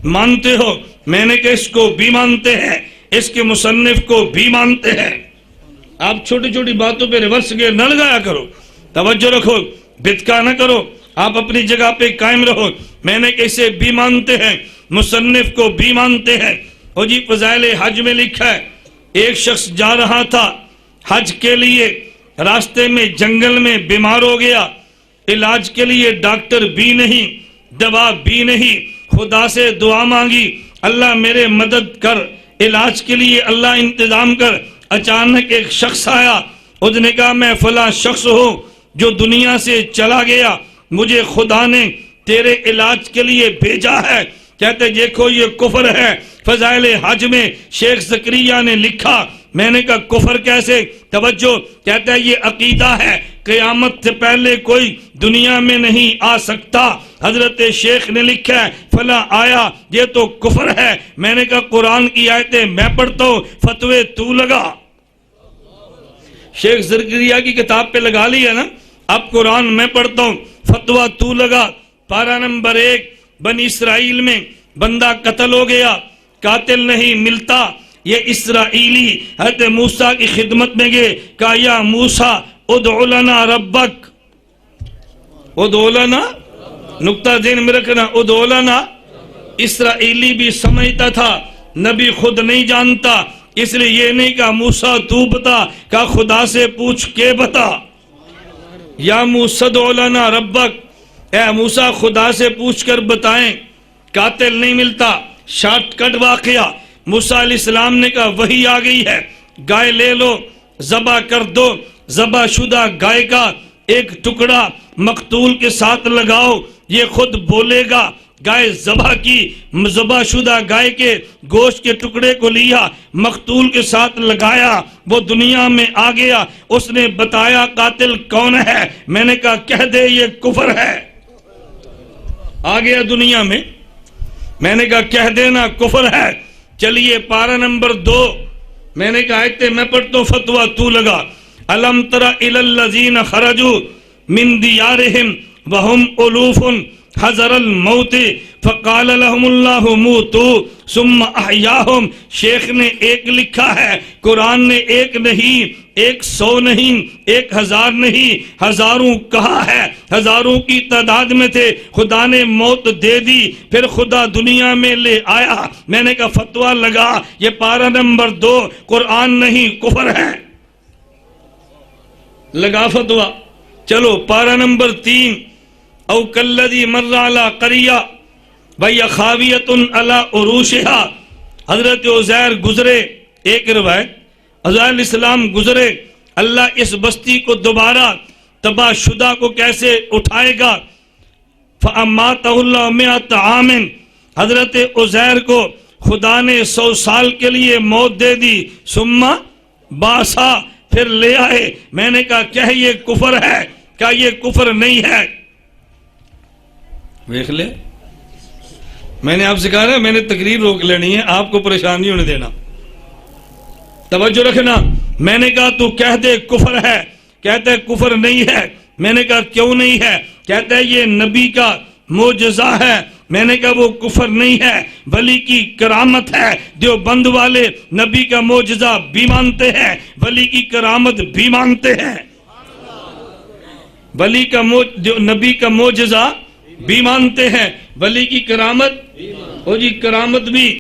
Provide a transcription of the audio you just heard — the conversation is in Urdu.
مانتے ہو؟ میں نے کہا اس کو بھی مانتے ہیں، اس کے مصنف کو بھی مانتے ہیں۔ آپ چھوٹی چھوٹی باتوں پہ ریورس گیئر نہ لگایا کرو، توجہ رکھو، بدکا نہ کرو، آپ اپنی جگہ پہ قائم رہو۔ میں نے کہا اسے بھی مانتے ہیں، مصنف کو بھی مانتے ہیں۔ اور جی فضائل حج میں لکھا ہے ایک شخص جا رہا تھا حج کے لیے، راستے میں جنگل میں بیمار ہو گیا، علاج کے لیے ڈاکٹر بھی نہیں، دوا بھی نہیں، خدا سے دعا مانگی اللہ میرے مدد کر، علاج کے لیے اللہ انتظام کر۔ اچانک ایک شخص آیا، اس نے کہا میں فلاں شخص ہوں جو دنیا سے چلا گیا، مجھے خدا نے تیرے علاج کے لیے بھیجا ہے۔ کہتے دیکھو یہ کفر ہے۔ فضائل حج میں شیخ زکریا نے لکھا، میں نے کہا کفر کیسے؟ توجہ، کہتا ہے یہ عقیدہ ہے قیامت سے پہلے کوئی دنیا میں نہیں آ سکتا۔ حضرت شیخ نے لکھا ہے فلاں آیا، یہ تو کفر ہے۔ میں نے کہا قرآن کی آیتیں میں پڑھتا ہوں، فتوے تو لگا۔ شیخ زکریا کی کتاب پہ لگا لیا نا، اب قرآن میں پڑھتا ہوں، فتوہ تو لگا۔ پارہ نمبر 1، بنی اسرائیل میں بندہ قتل ہو گیا، قاتل نہیں ملتا، یہ اسرائیلی حضرت موسیٰ کی خدمت میں گئے، کہا یا موسیٰ ادعو لنا ربک، ادعو لنا، نقطہ ذہن میں رکھنا، ادعو لنا۔ اسرائیلی بھی سمجھتا تھا نبی خود نہیں جانتا، اس لیے یہ نہیں کہا موسیٰ تو بتا، کہا خدا سے پوچھ کے بتا۔ یا موسیٰ ادعو لنا ربک، اے موسیٰ خدا سے پوچھ کر بتائیں، قاتل نہیں ملتا۔ شارٹ کٹ واقعہ، موسیٰ علیہ السلام نے کہا وحی آ گئی ہے، گائے لے لو، ذبح کر دو، ذبح شدہ گائے کا ایک ٹکڑا مقتول کے ساتھ لگاؤ، یہ خود بولے گا۔ گائے ذبح کی، ذبح شدہ گائے کے گوشت کے ٹکڑے کو لیا، مقتول کے ساتھ لگایا، وہ دنیا میں آ گیا، اس نے بتایا قاتل کون ہے، میں نے کہا کہہ دے یہ کفر ہے۔ آ گیا دنیا میں، میں نے کہا کہہ دینا کفر ہے۔ چلیے پارہ نمبر 2، میں نے کہا آیتیں میں پڑھتا ہوں، فتوہ تو لگا۔ الم تر الی الذین خرجوا من دیارہم وہم الوف حذر الموت فقال لهم اللہ موتوا ثم احیاہم۔ شیخ نے ایک لکھا ہے، قرآن نے ایک نہیں، 100 نہیں، 1000 نہیں، ہزاروں کہا ہے، ہزاروں کی تعداد میں تھے، خدا نے موت دے دی، پھر خدا دنیا میں لے آیا۔ میں نے کہا فتوہ لگا، یہ پارہ نمبر 2، قرآن نہیں کفر ہے، لگا فتوہ۔ چلو پارہ نمبر 3، او کالذی مر علی قریہ وہی خاویۃ علی عروشہا۔ حضرت عزیر گزرے، ایک روایت عزیر علیہ السلام گزرے، اللہ اس بستی کو دوبارہ تباہ شدہ کو کیسے اٹھائے گا؟ فَأَمَّاتَهُ اللَّهُ مِئَةَ عَامٍ، حضرت عزیر کو خدا نے 100 سال کے لیے موت دے دی، ثم باسا، پھر لے آئے۔ میں نے کہا کیا یہ کفر ہے؟ کہا یہ کفر نہیں ہے۔ دیکھ لے، میں نے آپ سے کہا نا میں نے تقریر روک لینی ہے، آپ کو پریشان نہیں ہونے دینا، توجہ رکھنا۔ میں نے کہا تو کہہ دے کفر ہے، کہتا ہے کفر نہیں ہے۔ میں نے کہا کیوں نہیں ہے؟ کہتا ہے یہ نبی کا معجزہ ہے۔ میں نے کہا وہ کفر نہیں ہے، ولی کی کرامت ہے۔ دیوبند والے نبی کا معجزہ بھی مانتے ہیں، ولی کی کرامت بھی مانتے ہیں، ولی کا نبی کا معجزہ بھی مانتے ہیں، ولی کی کرامت، اور جی کرامت بھی